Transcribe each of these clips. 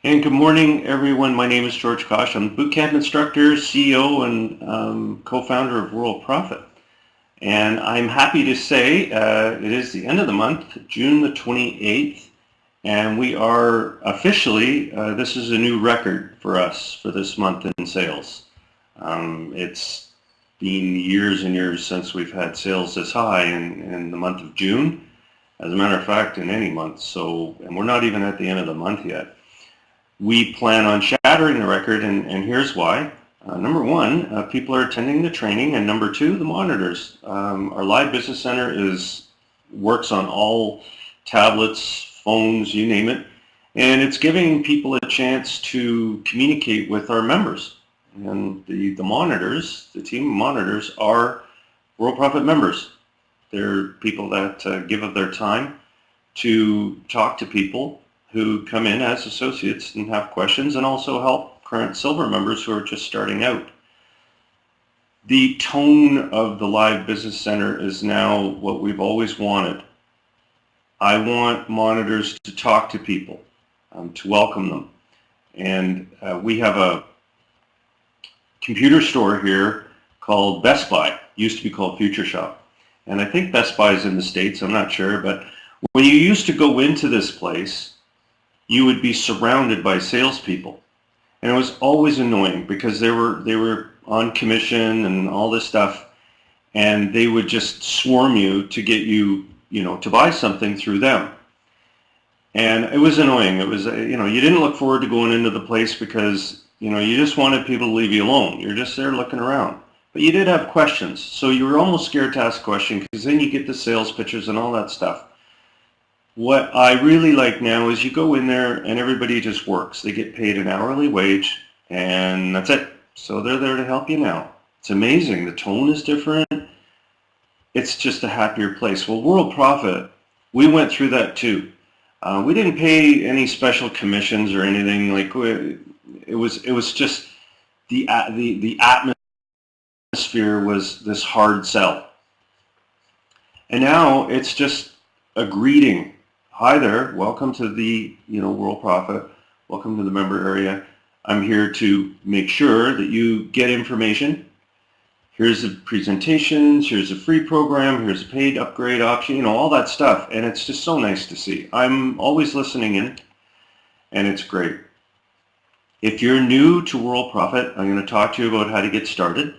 And good morning, everyone. My name is George Kosch. I'm the bootcamp instructor, CEO, and co-founder of Worldprofit. And I'm happy to say it is the end of the month, June the 28th, and we are officially, this is a new record for us for this month in sales. It's been years and years since we've had sales this high in the month of June, as a matter of fact, in any month. And we're not even at the end of the month yet. We plan on shattering the record, and here's why. Number one, people are attending the training, and number two, the monitors. Our live business center works on all tablets, phones, you name it, and it's giving people a chance to communicate with our members. And the monitors, the team of monitors, are Worldprofit members. They're people that give of their time to talk to people who come in as associates and have questions, and also help current silver members who are just starting out. The tone of the Live Business Center is now what we've always wanted. I want monitors to talk to people, to welcome them. And we have a computer store here called Best Buy, used to be called Future Shop. And I think Best Buy is in the States, I'm not sure, but when you used to go into this place, you would be surrounded by salespeople, and it was always annoying because they were on commission and all this stuff, and they would just swarm you to get you, to buy something through them, and it was annoying. It was, you didn't look forward to going into the place because you just wanted people to leave you alone. You're just there looking around, but you did have questions, so you were almost scared to ask a question because then you get the sales pitches and all that stuff. What I really like now is you go in there and everybody just works. They get paid an hourly wage and that's it. So they're there to help you now. It's amazing. The tone is different. It's just a happier place. Well, Worldprofit, we went through that too. We didn't pay any special commissions or anything. Like it was just the atmosphere was this hard sell. And now it's just a greeting. Hi there, welcome to the Worldprofit, welcome to the member area. I'm here to make sure that you get information. Here's the presentations, here's a free program, here's a paid upgrade option, all that stuff, and it's just so nice to see. I'm always listening in, and it's great. If you're new to Worldprofit, I'm going to talk to you about how to get started,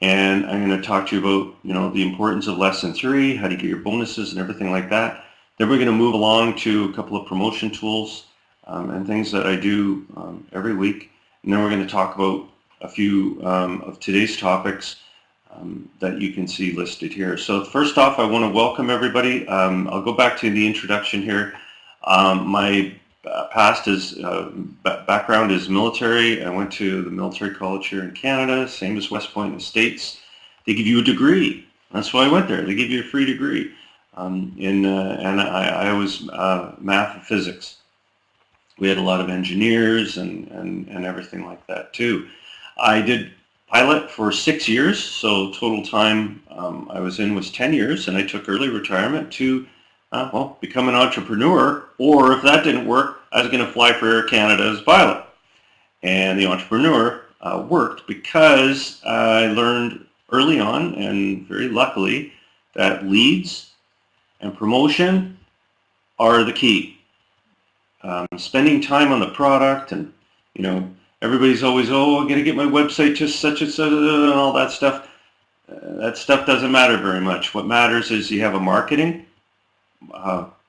and I'm going to talk to you about the importance of lesson 3, how to get your bonuses and everything like that. Then we're going to move along to a couple of promotion tools and things that I do every week. And then we're going to talk about a few of today's topics that you can see listed here. So first off, I want to welcome everybody. I'll go back to the introduction here. My background is military. I went to the military college here in Canada, same as West Point in the States. They give you a degree. That's why I went there. They give you a free degree. And I was math and physics. We had a lot of engineers and everything like that too. I did pilot for 6 years, so total time I was in was 10 years, and I took early retirement to become an entrepreneur, or if that didn't work, I was going to fly for Air Canada as a pilot. And the entrepreneur worked because I learned early on, and very luckily, that leads and promotion are the key. Spending time on the product, and everybody's always, I'm going to get my website just such and such and all that stuff. That stuff doesn't matter very much. What matters is you have a marketing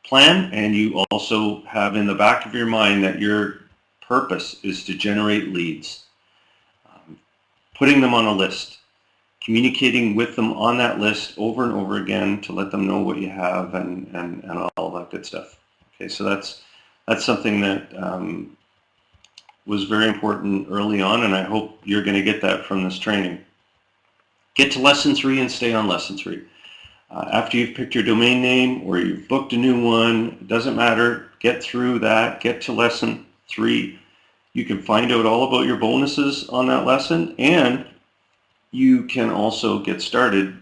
plan, and you also have in the back of your mind that your purpose is to generate leads. Putting them on a list. Communicating with them on that list over and over again to let them know what you have and all that good stuff. Okay, so that's something that was very important early on, and I hope you're going to get that from this training. Get to lesson 3 and stay on lesson 3. After you've picked your domain name or you've booked a new one, it doesn't matter. Get through that. Get to lesson 3. You can find out all about your bonuses on that lesson, and you can also get started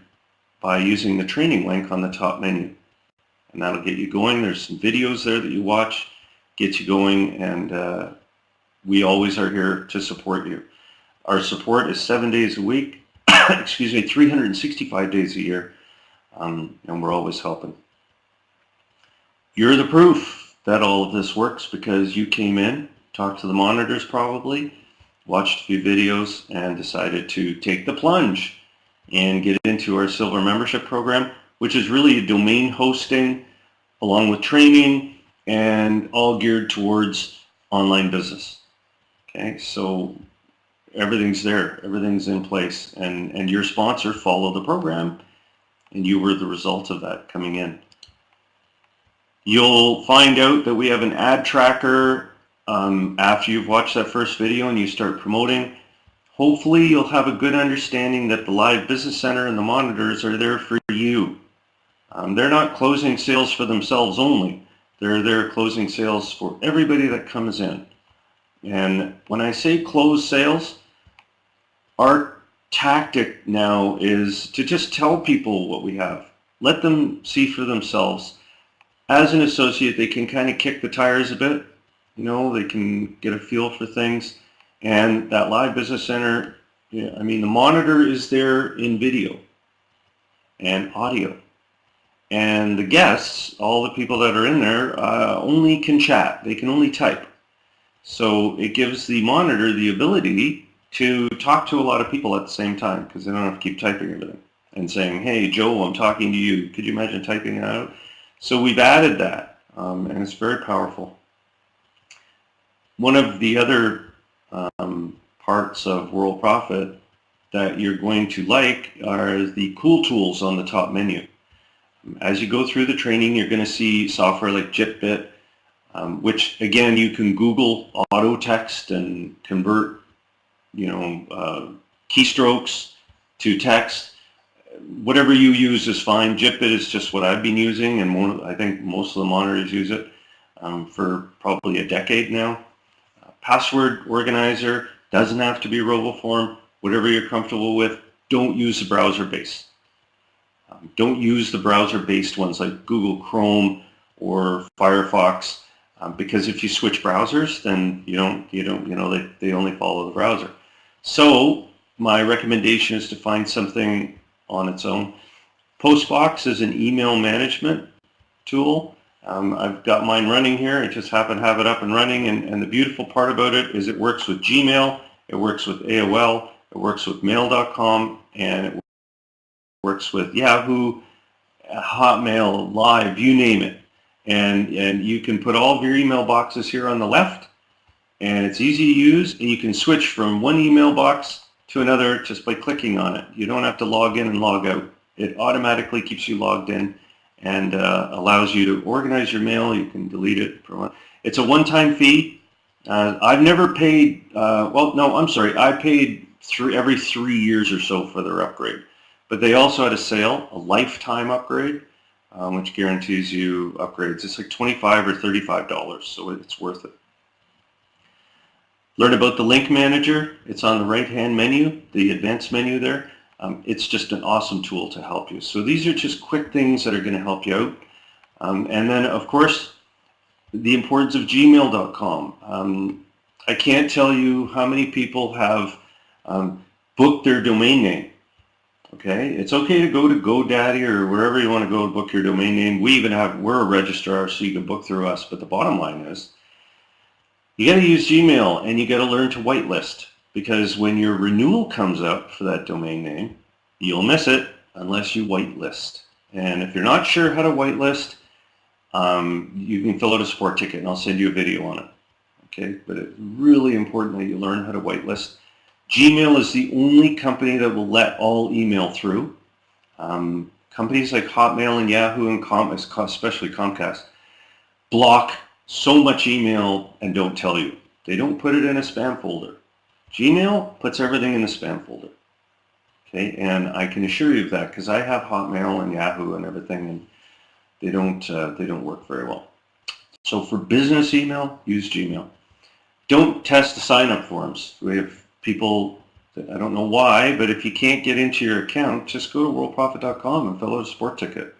by using the training link on the top menu, and that'll get you going. There's some videos there that you watch, get you going, and we always are here to support you. Our support is 7 days a week, excuse me, 365 days a year, and we're always helping. You're the proof that all of this works because you came in, talked to the monitors probably, watched a few videos, and decided to take the plunge and get into our silver membership program, which is really domain hosting along with training and all geared towards online business. Okay, so everything's there, everything's in place, and your sponsor followed the program, and you were the result of that coming in. You'll find out that we have an ad tracker after you've watched that first video and you start promoting. Hopefully you'll have a good understanding that the Live Business Center and the monitors are there for you. They're not closing sales for themselves only. They're there closing sales for everybody that comes in. And when I say close sales, our tactic now is to just tell people what we have. Let them see for themselves. As an associate, they can kind of kick the tires a bit. You know, they can get a feel for things. And that Live Business Center, I mean, the monitor is there in video and audio. And the guests, all the people that are in there, only can chat. They can only type. So it gives the monitor the ability to talk to a lot of people at the same time because they don't have to keep typing everything and saying, hey, Joe, I'm talking to you. Could you imagine typing that out? So we've added that, and it's very powerful. One of the other parts of Worldprofit that you're going to like are the cool tools on the top menu. As you go through the training, you're going to see software like JitBit, which again you can Google auto text and convert, keystrokes to text. Whatever you use is fine. JitBit is just what I've been using, and I think most of the monitors use it for probably a decade now. Password organizer doesn't have to be RoboForm. Whatever you're comfortable with, don't use the browser-based. Don't use the browser-based ones like Google Chrome or Firefox, because if you switch browsers, then they only follow the browser. So my recommendation is to find something on its own. Postbox is an email management tool. I've got mine running here. I just happen to have it up and running, and the beautiful part about it is it works with Gmail, it works with AOL, it works with mail.com, and it works with Yahoo, Hotmail, Live, you name it. And you can put all of your email boxes here on the left, and it's easy to use, and you can switch from one email box to another just by clicking on it. You don't have to log in and log out. It automatically keeps you logged in and allows you to organize your mail. You can delete it. It's a one-time fee. I've never paid, I paid every 3 years or so for their upgrade. But they also had a sale, a lifetime upgrade, which guarantees you upgrades. It's like $25 or $35, so it's worth it. Learn about the link manager. It's on the right-hand menu, the advanced menu there. It's just an awesome tool to help you. So these are just quick things that are going to help you out. And then, of course, the importance of gmail.com. I can't tell you how many people have booked their domain name. Okay, it's okay to go to GoDaddy or wherever you want to go to book your domain name. We're a registrar, so you can book through us. But the bottom line is, you got to use Gmail, and you got to learn to whitelist, because when your renewal comes up for that domain name, you'll miss it unless you whitelist. And if you're not sure how to whitelist, you can fill out a support ticket, and I'll send you a video on it. Okay, but it's really important that you learn how to whitelist. Gmail is the only company that will let all email through. Companies like Hotmail and Yahoo and especially Comcast block so much email and don't tell you. They don't put it in a spam folder. Gmail puts everything in the spam folder. Okay, and I can assure you of that because I have Hotmail and Yahoo and everything, and they don't work very well. So for business email, use Gmail. Don't test the sign-up forms. We have people that I don't know why, but if you can't get into your account, just go to worldprofit.com and fill out a support ticket.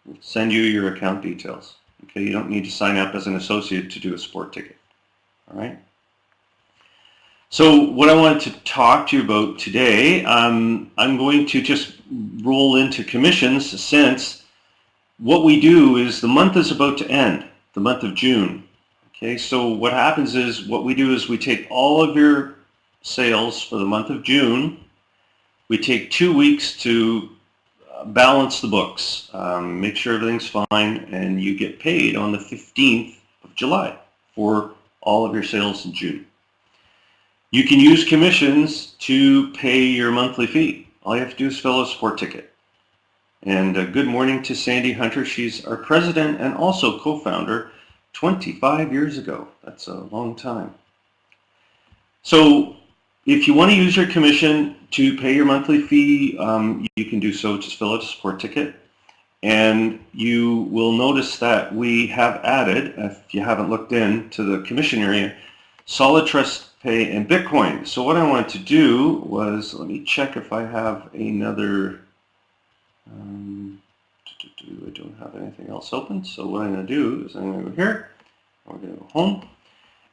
We'll send you your account details. Okay, you don't need to sign up as an associate to do a support ticket. All right. So what I wanted to talk to you about today, I'm going to just roll into commissions, since what we do is the month is about to end, the month of June. Okay, so what happens is what we do is we take all of your sales for the month of June. We take 2 weeks to balance the books, make sure everything's fine, and you get paid on the 15th of July for all of your sales in June. You can use commissions to pay your monthly fee. All you have to do is fill out a support ticket. And good morning to Sandy Hunter. She's our president and also co-founder 25 years ago. That's a long time. So if you want to use your commission to pay your monthly fee, you can do so. Just fill out a support ticket. And you will notice that we have added, if you haven't looked into the commission area, Solid Trust Pay and Bitcoin. So what I wanted to do was, let me check if I have another, I don't have anything else open. So what I'm going to do is I'm going to go here, we're going to go home.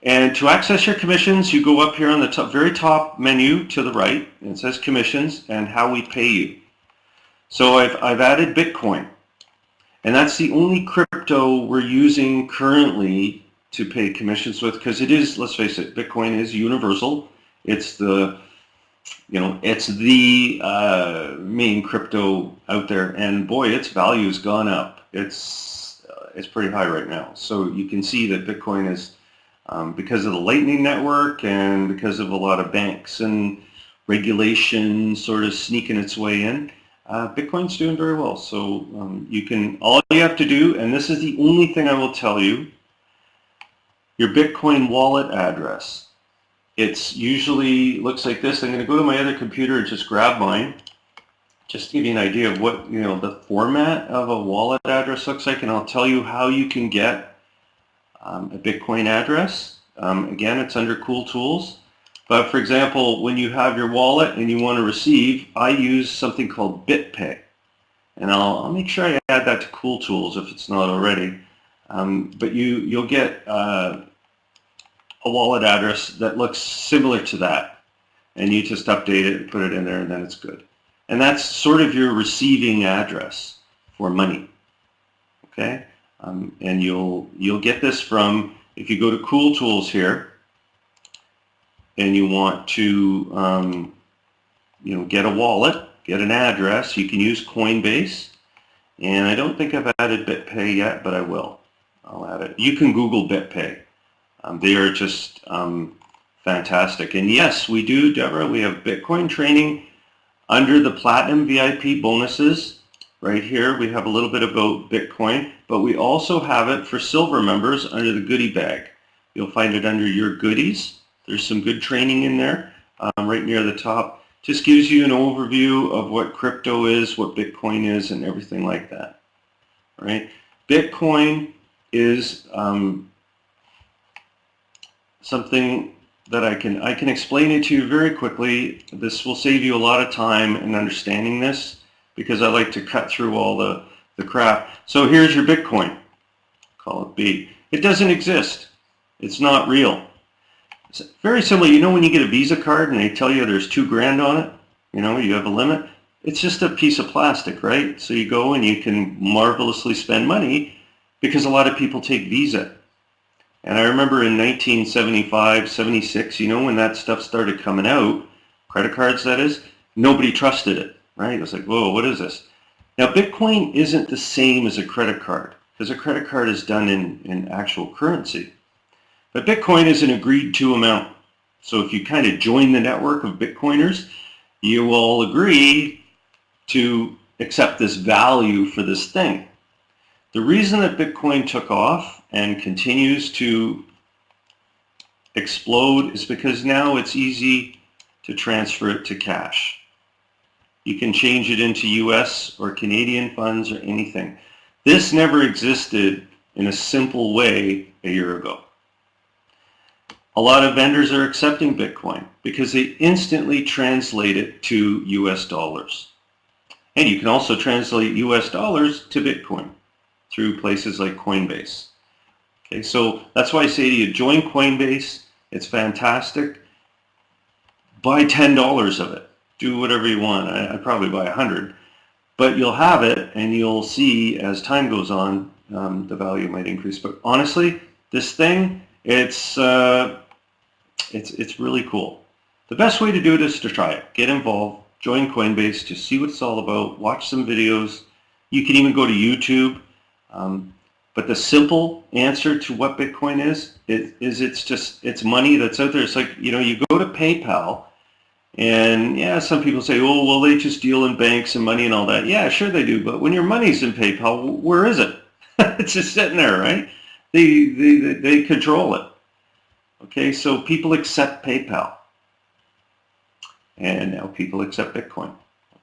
And to access your commissions, you go up here on the top, very top menu to the right, and it says commissions and how we pay you. So I've added Bitcoin, and that's the only crypto we're using currently to pay commissions with, because it is, let's face it, Bitcoin is universal. It's the, it's the main crypto out there, and boy, its value's gone up. It's pretty high right now. So you can see that Bitcoin is, because of the Lightning Network and because of a lot of banks and regulation sort of sneaking its way in, Bitcoin's doing very well. So all you have to do, and this is the only thing I will tell you, your Bitcoin wallet address. It's usually looks like this. I'm going to go to my other computer and just grab mine, just to give you an idea of what the format of a wallet address looks like, and I'll tell you how you can get a Bitcoin address. Again, it's under Cool Tools. But for example, when you have your wallet and you want to receive, I use something called BitPay. And I'll make sure I add that to Cool Tools if it's not already. But you'll get a wallet address that looks similar to that. And you just update it and put it in there, and then it's good. And that's sort of your receiving address for money. Okay? And you'll get this from, if you go to Cool Tools here, and you want to get a wallet, get an address, you can use Coinbase. And I don't think I've added BitPay yet, but I will. I'll add it. You can Google BitPay. They are just fantastic. And yes, we do, Deborah, we have Bitcoin training under the Platinum VIP bonuses. Right here, we have a little bit about Bitcoin, but we also have it for silver members under the goodie bag. You'll find it under your goodies. There's some good training in there, right near the top. Just gives you an overview of what crypto is, what Bitcoin is, and everything like that. All right? Bitcoin is something that I can explain it to you very quickly. This will save you a lot of time in understanding this, because I like to cut through all the crap. So here's your Bitcoin. Call it B. It doesn't exist. It's not real. It's very similar. When you get a Visa card and they tell you there's $2,000 on it, you have a limit. It's just a piece of plastic, right? So you go and you can marvelously spend money, because a lot of people take Visa. And I remember in 1975, 76, when that stuff started coming out, credit cards that is, nobody trusted it, right? It was like, whoa, what is this? Now, Bitcoin isn't the same as a credit card, because a credit card is done in actual currency. But Bitcoin is an agreed to amount. So if you kind of join the network of Bitcoiners, you will all agree to accept this value for this thing. The reason that Bitcoin took off and continues to explode is because now it's easy to transfer it to cash. You can change it into US or Canadian funds or anything. This never existed in a simple way a year ago. A lot of vendors are accepting Bitcoin because they instantly translate it to US dollars. And you can also translate US dollars to Bitcoin through places like Coinbase. Okay, so that's why I say to you, join Coinbase. It's fantastic. buy $10 of it. Do whatever you want. I'd probably buy 100. But you'll have it, and you'll see as time goes on, the value might increase. But honestly, this thing, it's really cool. The best way to do it is to try it. Get involved, join Coinbase to see what it's all about, watch some videos. You can even go to YouTube. But the simple answer to what Bitcoin is it's money that's out there. It's like, you go to PayPal, and yeah, some people say, oh, well, they just deal in banks and money and all that. Yeah, sure they do. But when your money's in PayPal, where is it? It's just sitting there, right? They control it. Okay, so people accept PayPal, and now people accept Bitcoin.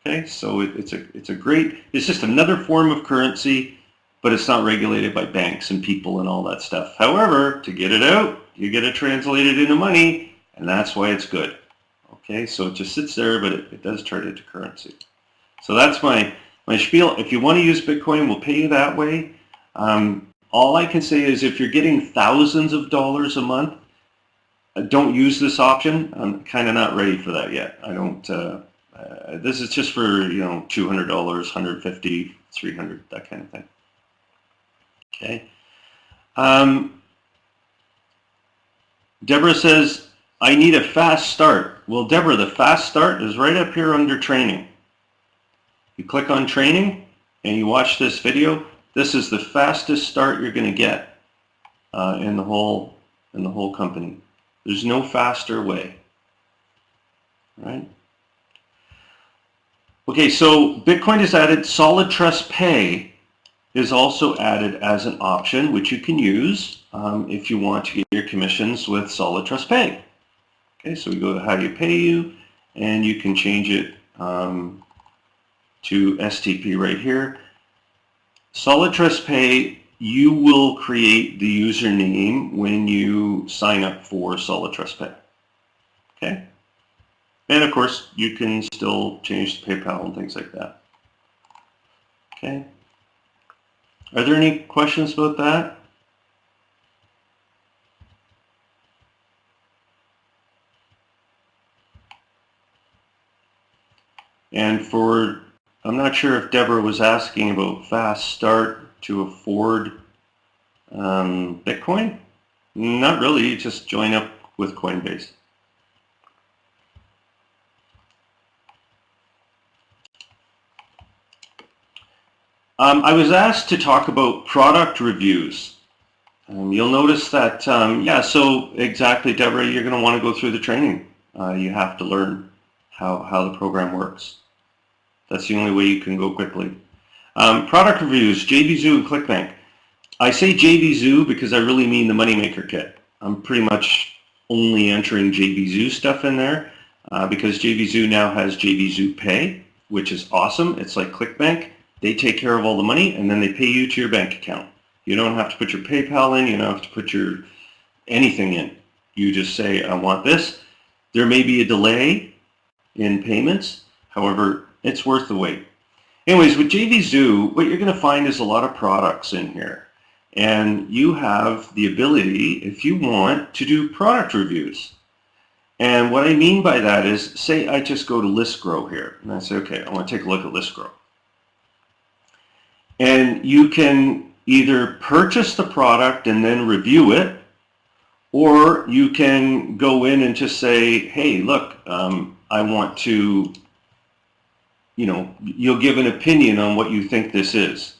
Okay, so it's just another form of currency, but it's not regulated by banks and people and all that stuff. However, to get it out, you get it translated into money, and that's why it's good. Okay, so it just sits there, but it does turn into currency. So that's my spiel. If you want to use Bitcoin, we'll pay you that way. All I can say is if you're getting thousands of dollars a month, don't use this option. I'm kind of not ready for that yet. I don't. This is just for $200, $150, $300, that kind of thing. Okay. Deborah says, I need a fast start. Well, Deborah, the fast start is right up here under training. You click on training and you watch this video. This is the fastest start you're going to get in the whole company. There's no faster way, right? Okay, so Bitcoin is added. Solid Trust Pay is also added as an option, which you can use if you want to get your commissions with Solid Trust Pay. Okay, so we go to how you pay you, and you can change it to STP right here. Solid Trust Pay, you will create the username when you sign up for Solid Trust Pay. Okay? And of course, you can still change to PayPal and things like that. Okay? Are there any questions about that? And I'm not sure if Deborah was asking about fast start to afford Bitcoin. Not really, you just join up with Coinbase. I was asked to talk about product reviews. You'll notice that, so exactly, Deborah, you're going to want to go through the training. You have to learn how the program works. That's the only way you can go quickly. Product reviews, JVZoo and ClickBank. I say JVZoo because I really mean the Moneymaker Kit. I'm pretty much only entering JVZoo stuff in there because JVZoo now has JVZoo Pay, which is awesome. It's like ClickBank. They take care of all the money, and then they pay you to your bank account. You don't have to put your PayPal in. You don't have to put your anything in. You just say, I want this. There may be a delay in payments. However, it's worth the wait. Anyways, with JVZoo, what you're going to find is a lot of products in here. And you have the ability, if you want, to do product reviews. And what I mean by that is, say I just go to ListGrow here. And I say, okay, I want to take a look at ListGrow. And you can either purchase the product and then review it, or you can go in and just say, hey, look, I want to, you'll give an opinion on what you think this is.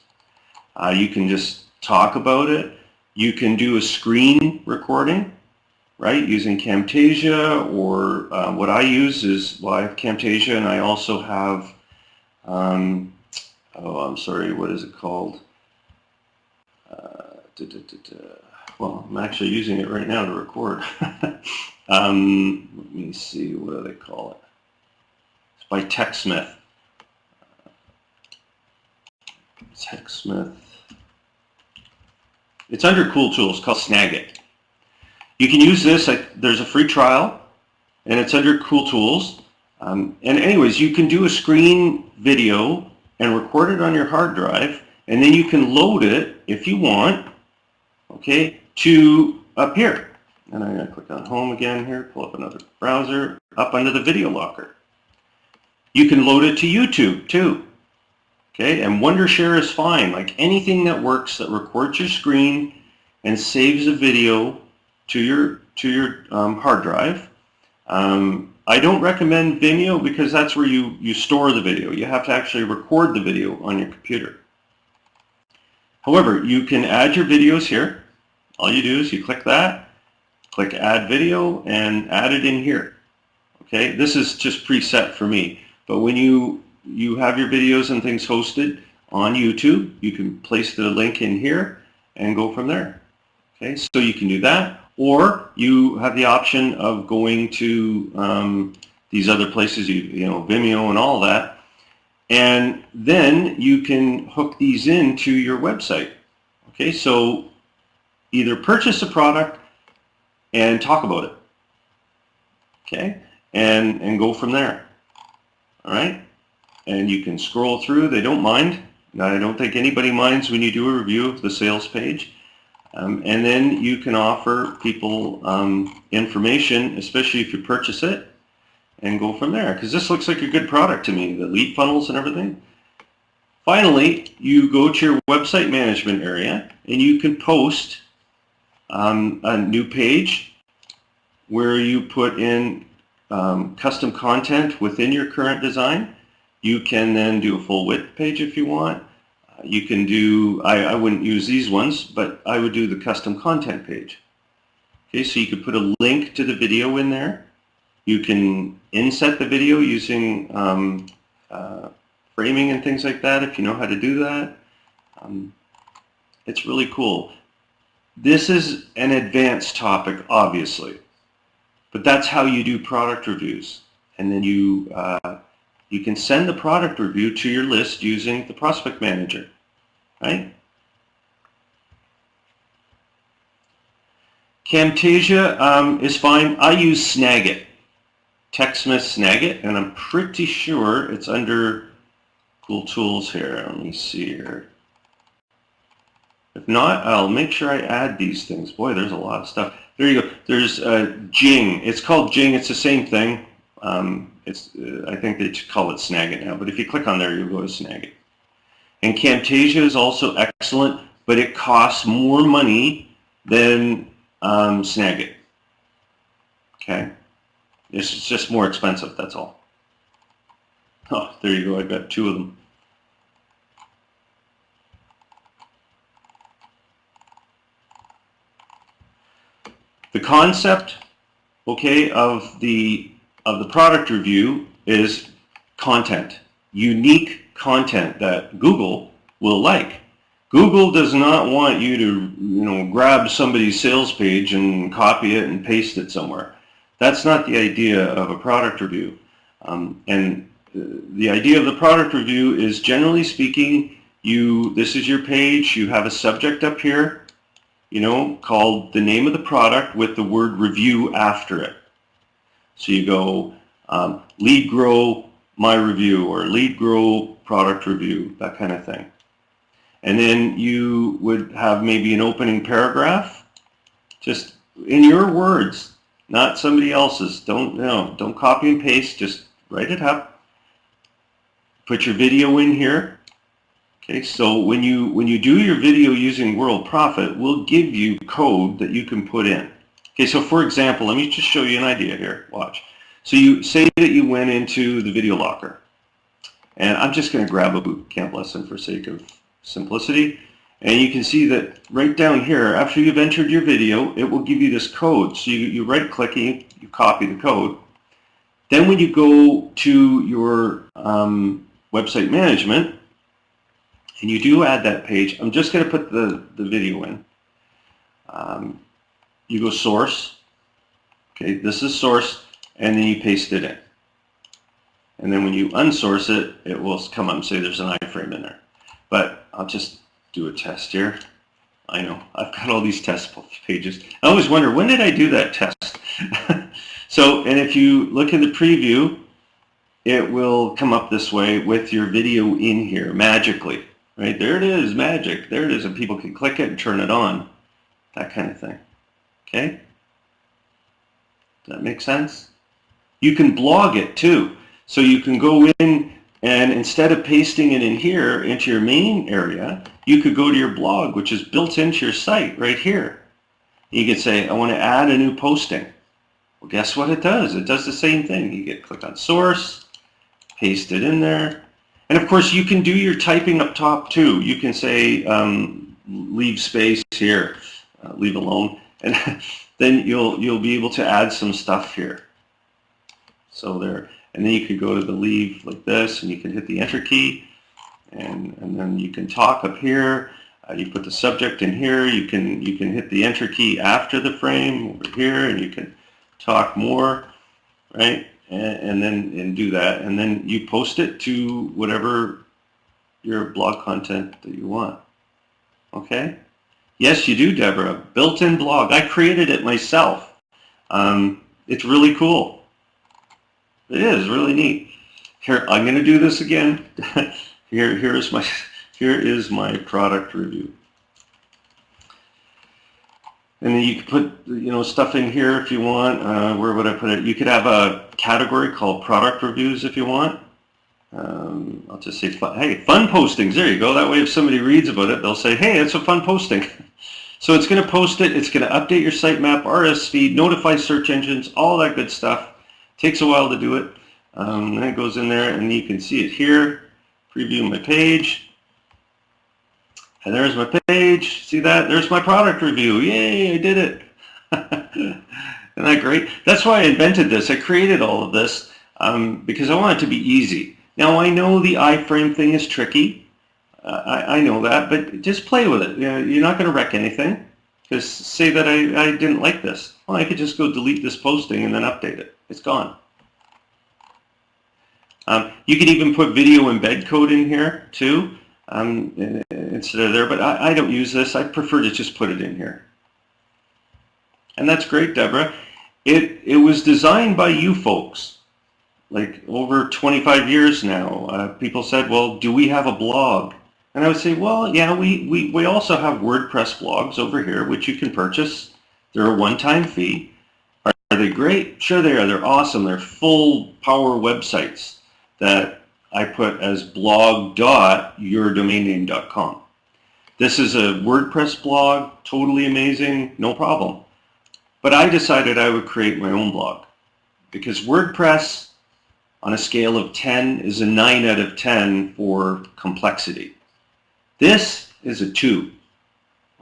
You can just talk about it. You can do a screen recording, right, using Camtasia, or what I use is, I have Camtasia, and I also have, what is it called? Well, I'm actually using it right now to record. Let me see, what do they call it? It's by TechSmith. TechSmith. It's under Cool Tools, called Snagit. You can use this, there's a free trial, and it's under Cool Tools. And anyways, you can do a screen video and record it on your hard drive, and then you can load it, if you want, okay, to up here. And I'm going to click on Home again here, pull up another browser. up under the video locker. You can load it to YouTube too. Okay, and Wondershare is fine. Like anything that works that records your screen and saves a video to your hard drive. I don't recommend Vimeo because that's where you store the video. You have to actually record the video on your computer. However, you can add your videos here. All you do is you click that, click Add Video, and add it in here. Okay, this is just preset for me. But when you have your videos and things hosted on YouTube, you can place the link in here and go from there. Okay, so you can do that. Or you have the option of going to these other places, you know, Vimeo and all that, and then you can hook these into your website. Okay, so either purchase a product and talk about it. Okay, and go from there. All right, and you can scroll through. They don't mind. I don't think anybody minds when you do a review of the sales page. And then you can offer people information, especially if you purchase it, and go from there. Because this looks like a good product to me, the lead funnels and everything. Finally, you go to your website management area, and you can post a new page where you put in custom content within your current design. You can then do a full width page if you want. You can do, I wouldn't use these ones, but I would do the custom content page. Okay, so you could put a link to the video in there. You can inset the video using framing and things like that if you know how to do that. It's really cool. This is an advanced topic, obviously, but that's how you do product reviews. And then you can send the product review to your list using the Prospect Manager, right? Camtasia is fine. I use Snagit, TechSmith Snagit, and I'm pretty sure it's under Cool Tools here. Let me see here. If not, I'll make sure I add these things. Boy, there's a lot of stuff. There you go. There's Jing. It's called Jing. It's the same thing. I think they call it Snagit now, but if you click on there, you'll go to Snagit. And Camtasia is also excellent, but it costs more money than Snagit. Okay? It's just more expensive, that's all. Oh, there you go. I've got two of them. The concept, okay, of the product review is content, unique content that Google will like. Google does not want you to, grab somebody's sales page and copy it and paste it somewhere. That's not the idea of a product review. And the idea of the product review is, generally speaking, this is your page, you have a subject up here, called the name of the product with the word review after it. So you go lead grow my review or lead grow product review, that kind of thing. And then you would have maybe an opening paragraph, just in your words, not somebody else's. Don't copy and paste, just write it up. Put your video in here. Okay, so when you do your video using Worldprofit, we'll give you code that you can put in. Okay, so for example, let me just show you an idea here. Watch. So you say that you went into the video locker, and I'm just going to grab a bootcamp lesson for sake of simplicity, and you can see that right down here, after you've entered your video, it will give you this code. So you right click and you copy the code. Then when you go to your website management, and you do add that page, I'm just going to put the video in. You go source. Okay, this is source, and then you paste it in. And then when you unsource it, it will come up and say there's an iframe in there. But I'll just do a test here. I know, I've got all these test pages. I always wonder, when did I do that test? So, and if you look in the preview, it will come up this way with your video in here magically. Right, there it is, magic. There it is, and people can click it and turn it on. That kind of thing. Okay? Does that make sense? You can blog it too. So you can go in and instead of pasting it in here into your main area, you could go to your blog, which is built into your site right here. You could say, I want to add a new posting. Well, guess what it does? It does the same thing. You click on source, paste it in there. And of course, you can do your typing up top too. You can say, leave space here, leave alone. And then you'll be able to add some stuff here. So there. And then you could go to the leave like this, and you can hit the enter key, and then you can talk up here. You put the subject in here. You can hit the enter key after the frame over here, and you can talk more, right? And then do that, and then you post it to whatever your blog content that you want. Okay? Yes, you do, Deborah. Built-in blog. I created it myself. It's really cool. It is really neat. Here, I'm going to do this again. Here is my product review. And then you could put stuff in here if you want. Where would I put it? You could have a category called product reviews if you want. I'll just say, hey, fun postings. There you go. That way if somebody reads about it, they'll say, hey, it's a fun posting. So it's going to post it. It's going to update your sitemap, RSS feed, notify search engines, all that good stuff. Takes a while to do it. Then it goes in there, and you can see it here. Preview my page. And there's my page. See that? There's my product review. Yay, I did it. Isn't that great? That's why I invented this. I created all of this because I want it to be easy. Now, I know the iframe thing is tricky. I know that, but just play with it. You're not going to wreck anything. Because say that I didn't like this. Well, I could just go delete this posting and then update it. It's gone. You could even put video embed code in here too instead of there, but I don't use this. I prefer to just put it in here. And that's great, Deborah. It was designed by you folks, like over 25 years now. People said, well, do we have a blog? And I would say, well, yeah, we also have WordPress blogs over here, which you can purchase. They're a one-time fee. Are they great? Sure they are. They're awesome. They're full power websites that I put as blog.yourdomainname.com. This is a WordPress blog, totally amazing, no problem. But I decided I would create my own blog because WordPress on a scale of 10 is a 9 out of 10 for complexity. This is a 2,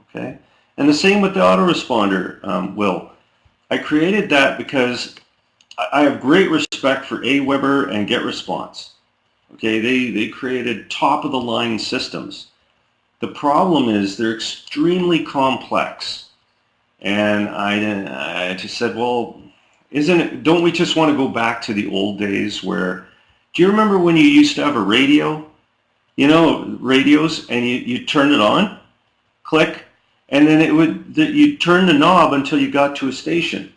okay? And the same with the autoresponder, Will. I created that because I have great respect for Aweber and GetResponse. Okay, they created top-of-the-line systems. The problem is they're extremely complex. And I just said, well, don't we just want to go back to the old days where, do you remember when you used to have a radio? You know, radios, and you turn it on, click, and then you'd turn the knob until you got to a station.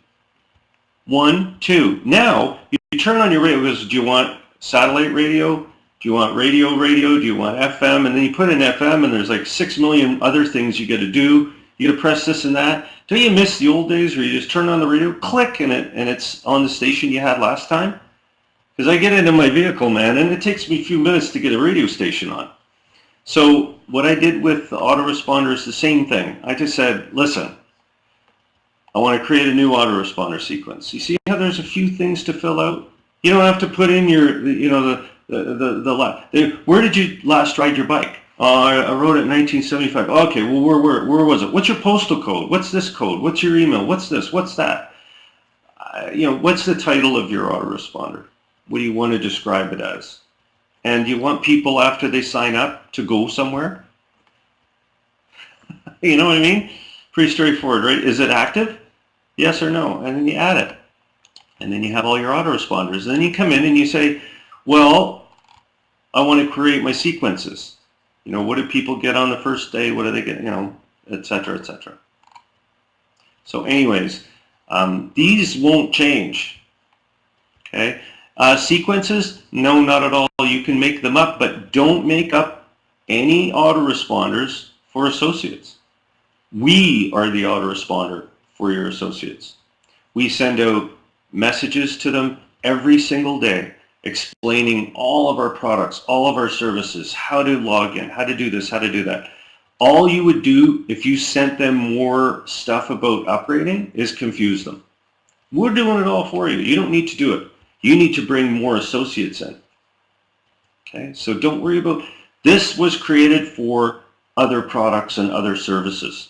1, 2. Now, you turn on your radio, because do you want satellite radio? Do you want radio? Do you want FM? And then you put in FM, and there's like 6 million other things you got to do. You got to press this and that. Don't you miss the old days where you just turn on the radio, click, and it's on the station you had last time? Because I get into my vehicle, man, and it takes me a few minutes to get a radio station on. So what I did with the autoresponder is the same thing. I just said, listen, I want to create a new autoresponder sequence. You see how there's a few things to fill out? You don't have to put in your, where did you last ride your bike? I rode it in 1975. Okay, well, where was it? What's your postal code? What's this code? What's your email? What's this? What's that? What's the title of your autoresponder? What do you want to describe it as? And do you want people after they sign up to go somewhere? You know what I mean? Pretty straightforward, right? Is it active? Yes or no? And then you add it. And then you have all your autoresponders. And then you come in and you say, well, I want to create my sequences. What do people get on the first day? What do they get? Et cetera, et cetera. So anyways, these won't change. Okay. Sequences? No, not at all. You can make them up, but don't make up any autoresponders for associates. We are the autoresponder for your associates. We send out messages to them every single day explaining all of our products, all of our services, how to log in, how to do this, how to do that. All you would do if you sent them more stuff about upgrading is confuse them. We're doing it all for you. You don't need to do it. You need to bring more associates in. Okay, so don't worry about, this was created for other products and other services.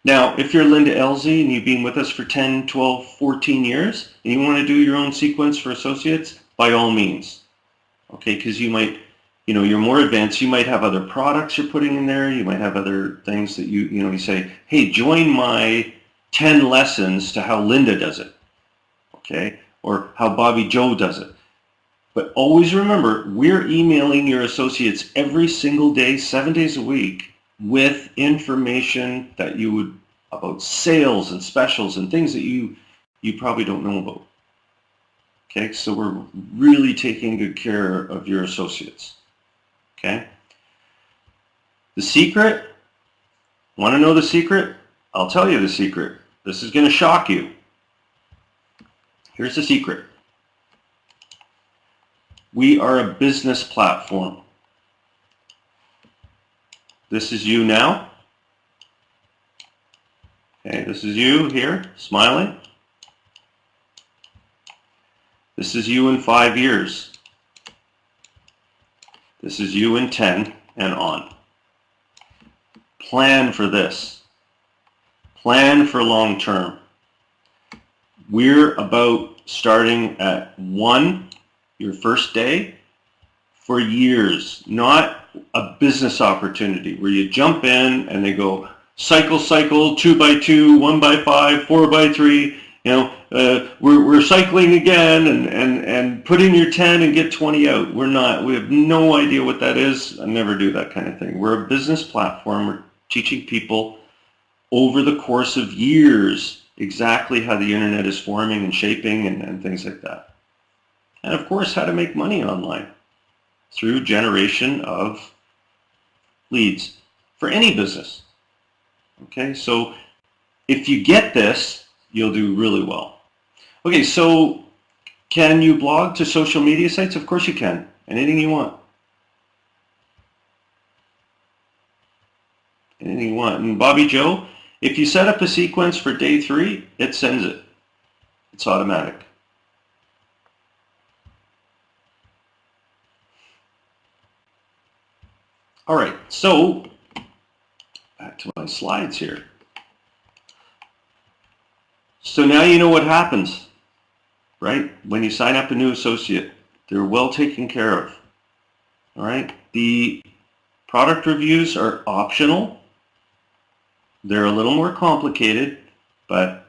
Now, if you're Linda Elsie and you've been with us for 10, 12, 14 years, and you want to do your own sequence for associates, by all means. Okay, because you might, you're more advanced, you might have other products you're putting in there, you might have other things that you say, hey, join my 10 lessons to how Linda does it, okay, or how Bobby Joe does it. But always remember, we're emailing your associates every single day, 7 days a week, with information that you would, about sales and specials and things that you probably don't know about. Okay, so we're really taking good care of your associates. Okay. The secret, want to know the secret? I'll tell you the secret. This is going to shock you. Here's the secret. We are a business platform. This is you now. Okay, this is you here, smiling. This is you in 5 years. This is you in 10 and on. Plan for this. Plan for long term. We're about starting at 1, your first day, for years, not a business opportunity where you jump in and they go cycle, 2 by 2, 1 by 5, 4 by 3. We're cycling again and put in your 10 and get 20 out. We're not. We have no idea what that is. I never do that kind of thing. We're a business platform. We're teaching people over the course of years exactly how the internet is forming and shaping and things like that. And of course, how to make money online through generation of leads for any business. Okay, so if you get this, you'll do really well. Okay, so can you blog to social media sites? Of course you can. Anything you want. Anything you want. And Bobby Joe, if you set up a sequence for day 3, it sends it. It's automatic. All right, so back to my slides here. So now you know what happens, right? When you sign up a new associate, they're well taken care of. All right, the product reviews are optional. They're a little more complicated, but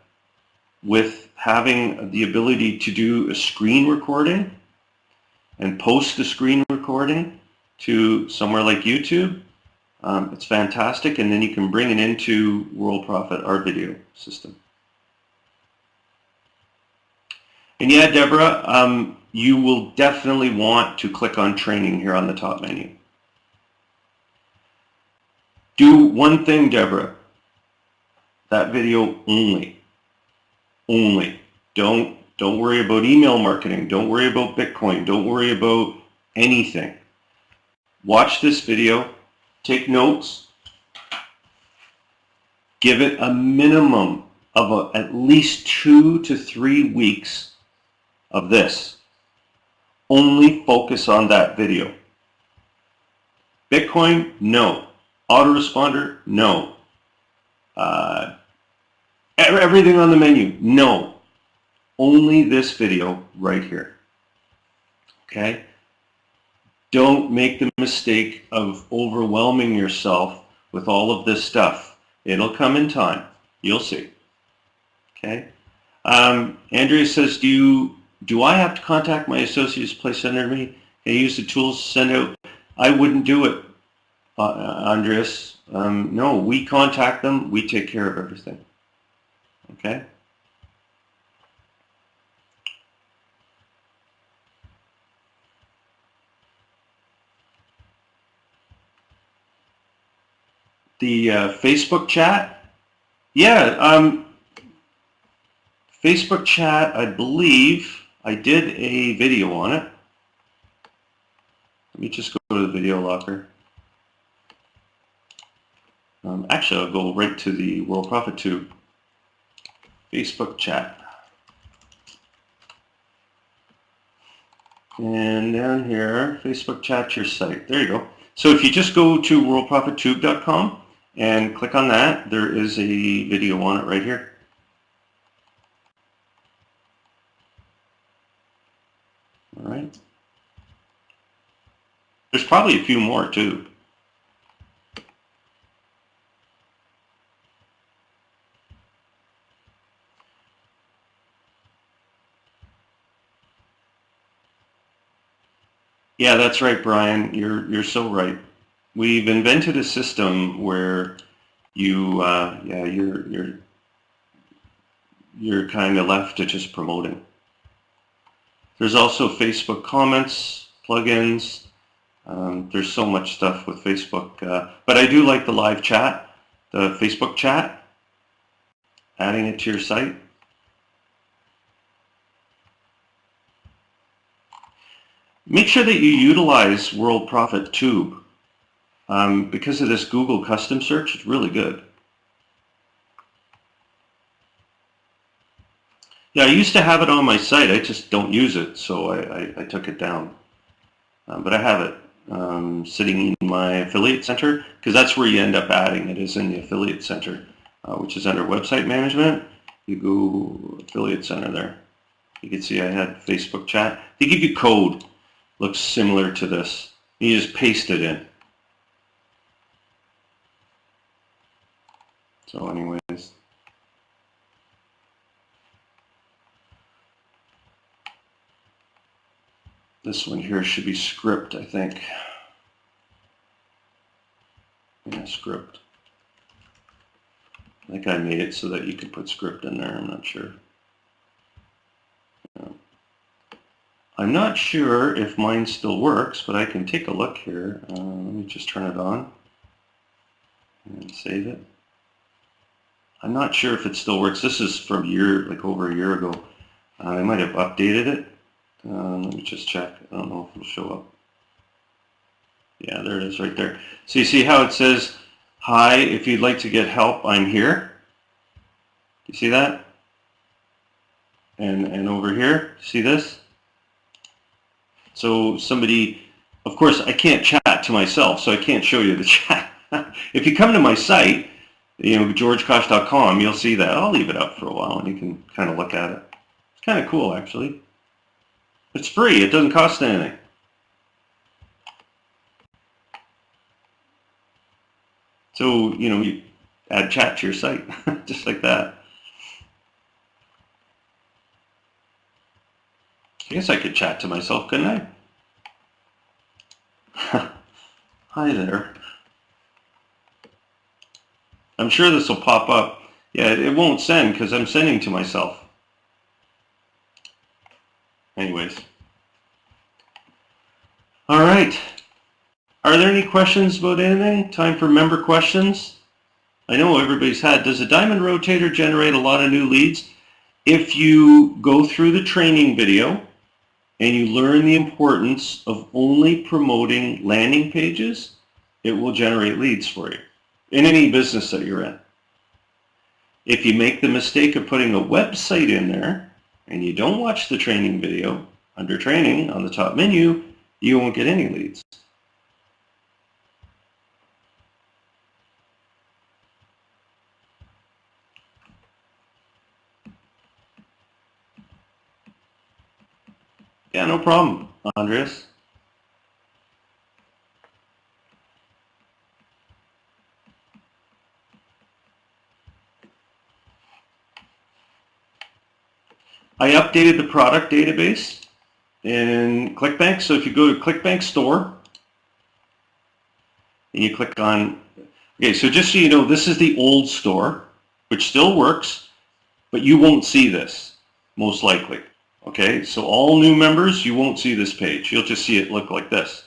with having the ability to do a screen recording and post the screen recording to somewhere like YouTube, it's fantastic, and then you can bring it into Worldprofit, our video system. And yeah, Deborah, you will definitely want to click on training here on the top menu. Do one thing, Deborah. That video only. Only. Don't worry about email marketing. Don't worry about Bitcoin. Don't worry about anything. Watch this video. Take notes. Give it a minimum of at least 2 to 3 weeks of this. Only focus on that video. Bitcoin, no. Autoresponder, no. Everything on the menu, no. Only this video right here. Okay? Don't make the mistake of overwhelming yourself with all of this stuff. It'll come in time. You'll see. Okay? Andrea says, do I have to contact my associates to place under me? Can I use the tools to send out? I wouldn't do it, Andreas. No, we contact them. We take care of everything. Okay? The Facebook chat? Yeah, Facebook chat, I believe, I did a video on it. Let me just go to the video locker. Actually, I'll go right to the Worldprofit tube. Facebook chat. And down here, Facebook chat your site. There you go. So if you just go to worldprofittube.com and click on that, there is a video on it right here. All right. There's probably a few more too. Yeah, that's right, Brian. You're so right. We've invented a system where you you're kind of left to just promoting. There's also Facebook comments, plugins. There's so much stuff with Facebook, but I do like the live chat, the Facebook chat, adding it to your site. Make sure that you utilize Worldprofit Tube. Because of this Google custom search, it's really good. Yeah, I used to have it on my site. I just don't use it, so I took it down. But I have it sitting in my affiliate center, because that's where you end up adding it, is in the affiliate center, which is under website management. You go affiliate center there. You can see I had Facebook chat. They give you code. Looks similar to this. You just paste it in. So anyways. This one here should be script, I think. Yeah, script. I think I made it so that you could put script in there, I'm not sure. Yeah. I'm not sure if mine still works, but I can take a look here. Let me just turn it on and save it. I'm not sure if it still works. This is from over a year ago. I might have updated it. Let me just check. I don't know if it'll show up. Yeah, there it is right there. So you see how it says, "Hi, if you'd like to get help, I'm here." You see that? And over here, see this? So somebody, of course, I can't chat to myself, so I can't show you the chat. If you come to my site, georgekosch.com, you'll see that. I'll leave it up for a while, and you can kind of look at it. It's kind of cool, actually. It's free. It doesn't cost anything. So, you add chat to your site, just like that. I guess I could chat to myself, couldn't I? Hi there. I'm sure this will pop up. Yeah, it won't send because I'm sending to myself. Anyways. All right. Are there any questions about anything? Time for member questions. I know everybody's had. Does a diamond rotator generate a lot of new leads? If you go through the training video and you learn the importance of only promoting landing pages, it will generate leads for you in any business that you're in. If you make the mistake of putting a website in there and you don't watch the training video, under training on the top menu, you won't get any leads. Yeah, no problem, Andreas. I updated the product database in ClickBank. So if you go to ClickBank Store and you click on, okay, so just so you know, this is the old store, which still works, but you won't see this, most likely. Okay, so all new members, you won't see this page. You'll just see it look like this.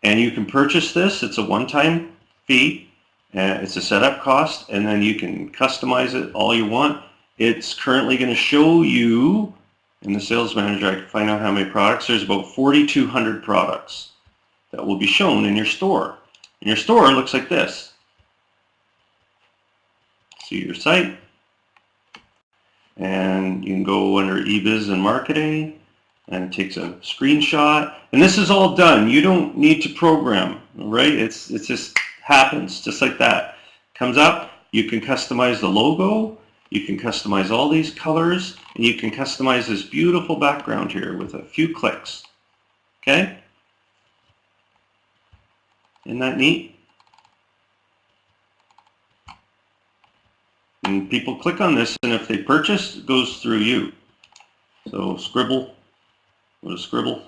And you can purchase this. It's a one-time fee. It's a setup cost, and then you can customize it all you want. It's currently going to show you in the sales manager, I can find out how many products. There's about 4,200 products that will be shown in your store. And your store looks like this. See your site, and you can go under eBiz and marketing, and it takes a screenshot. And this is all done. You don't need to program, right? It just happens, just like that. Comes up, you can customize the logo, you can customize all these colors, and you can customize this beautiful background here with a few clicks. Okay? Isn't that neat? And people click on this, and if they purchase, it goes through you. So scribble, what a scribble.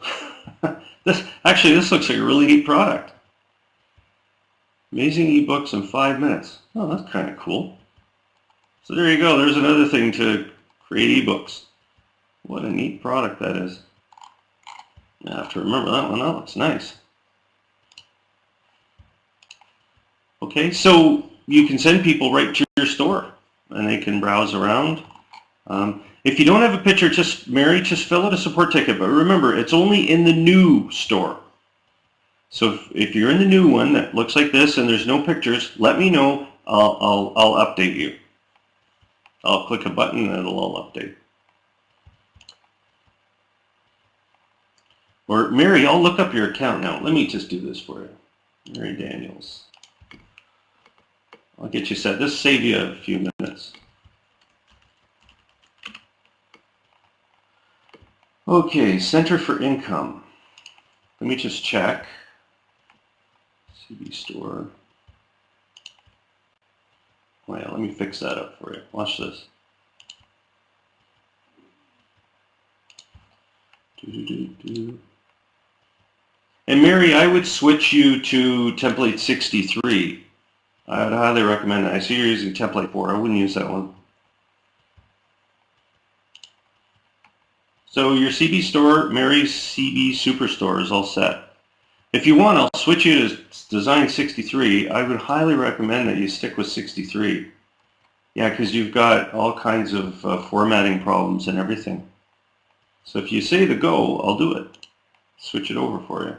This looks like a really neat product. Amazing ebooks in 5 minutes. Oh, that's kind of cool. So there you go. There's another thing to create ebooks. What a neat product that is. I have to remember that one. That looks nice. Okay, so you can send people right to your store, and they can browse around. If you don't have a picture, Mary, just fill out a support ticket. But remember, it's only in the new store. So if you're in the new one that looks like this and there's no pictures, let me know. I'll update you. I'll click a button and it'll all update. Or Mary, I'll look up your account now. Let me just do this for you. Mary Daniels. I'll get you set. This will save you a few minutes. Okay, Center for Income. Let me just check. CB Store. Oh yeah, let me fix that up for you. Watch this. And Mary, I would switch you to template 63. I would highly recommend it. I see you're using template 4. I wouldn't use that one. So your CB store, Mary's CB Superstore is all set. If you want, I'll switch you to Design 63. I would highly recommend that you stick with 63. Yeah, because you've got all kinds of formatting problems and everything. So if you say the go, I'll do it. Switch it over for you.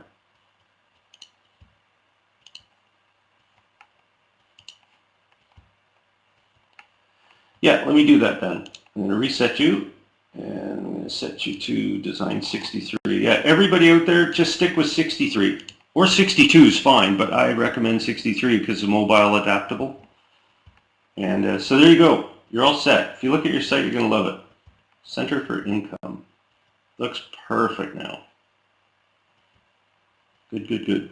Yeah, let me do that then. I'm going to reset you, and I'm going to set you to Design 63. Yeah, everybody out there, just stick with 63. Or 62 is fine, but I recommend 63 because it's mobile adaptable. And so there you go. You're all set. If you look at your site, you're going to love it. Center for Income. Looks perfect now. Good, good, good.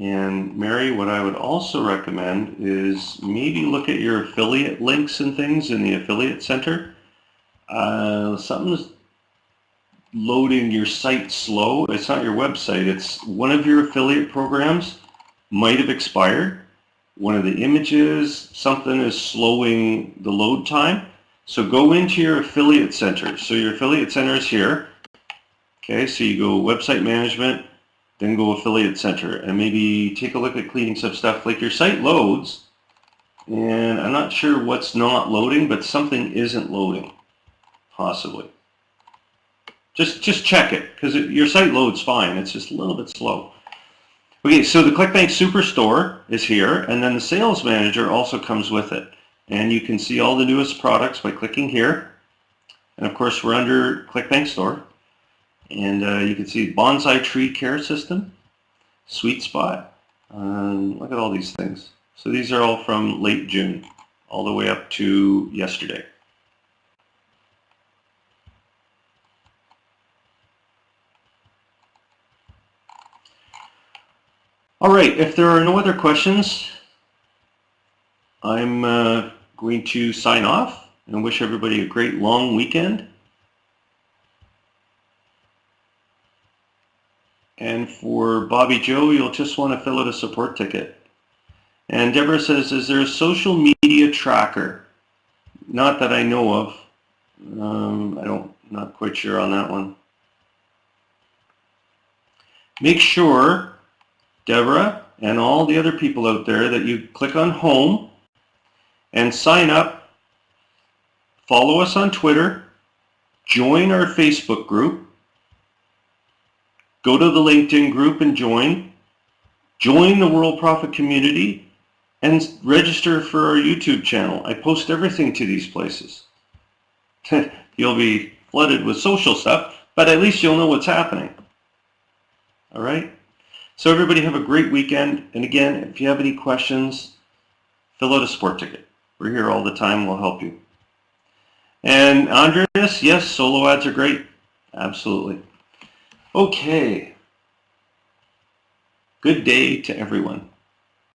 And Mary, what I would also recommend is maybe look at your affiliate links and things in the affiliate center. Something's loading your site slow. It's not your website. It's one of your affiliate programs might have expired. One of the images, something is slowing the load time. So go into your affiliate center. So your affiliate center is here. Okay, so you go website management, then go affiliate center, and maybe take a look at cleaning some stuff. Like your site loads, and I'm not sure what's not loading, but something isn't loading, possibly. Just check it, because your site loads fine. It's just a little bit slow. Okay, so the ClickBank Superstore is here, and then the Sales Manager also comes with it. And you can see all the newest products by clicking here. And of course, we're under ClickBank Store. And you can see Bonsai Tree Care System, Sweet Spot. Look at all these things. So these are all from late June, all the way up to yesterday. All right, if there are no other questions, I'm going to sign off and wish everybody a great long weekend. And for Bobby Joe, you'll just want to fill out a support ticket. And Deborah says, is there a social media tracker? Not that I know of. Not quite sure on that one. Make sure, Deborah, and all the other people out there that you click on home and sign up, follow us on Twitter, join our Facebook group, go to the LinkedIn group and join the Worldprofit community, and register for our YouTube channel. I post everything to these places. You'll be flooded with social stuff, but at least you'll know what's happening. All right? So everybody have a great weekend. And again, if you have any questions, fill out a sport ticket. We're here all the time. We'll help you. And Andreas, yes, solo ads are great. Absolutely. Okay. Good day to everyone.